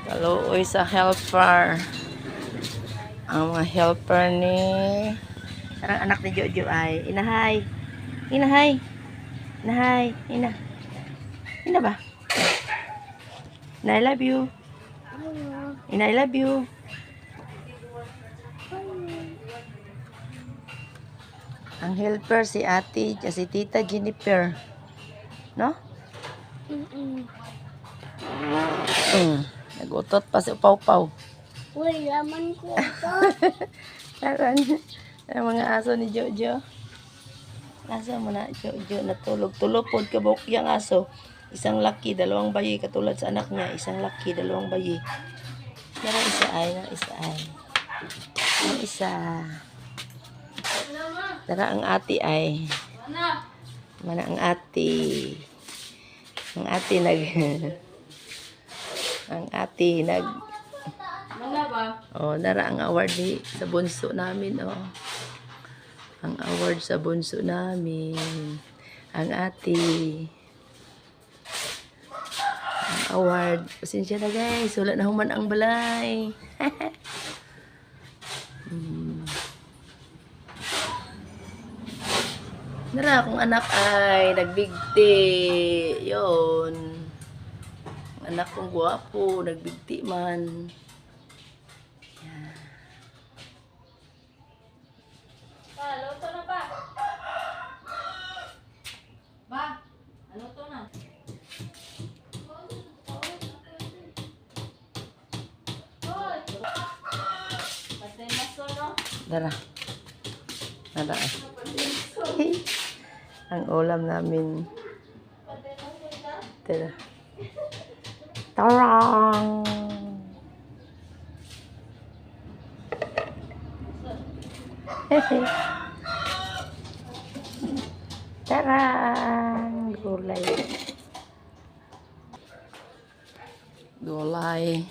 Kaluoy sa helper. Ang mga helper ni parang anak ni Jojo ay inahay. Inahay. Inahay. Ina ba? Ina, I love you. Ina, I love you. Ang helper si ate, si tita Jennifer. No? Nagutot pa si Pau-Pau. Uy, laman ko ito. Taran. Ang mga aso ni Jojo. Asa mo na, Jojo, natulog. Tulopod ka buhok yung aso. Isang laki, dalawang bayi. Katulad sa anak niya, isang laki, dalawang bayi. Nara isa ay. Ang isa. Tara ang ate ay. Mana ang ate. Ang ate ang ate oh, nara ang award sa bunso namin, oh. Ang award sa bunso namin. Ang ate. Ang award. Pasensya na guys. Wala na human ang balay. Nara akong anak ay nagbigti. Yun. Anak kong guwapo. Nagbigti man. Yan. Luto na ba? Ba? Ano to na? Patay na solo. Nara. Nara ay. Ang ulam namin. Tara. Tarang! Tarang! Gulay. Gulay.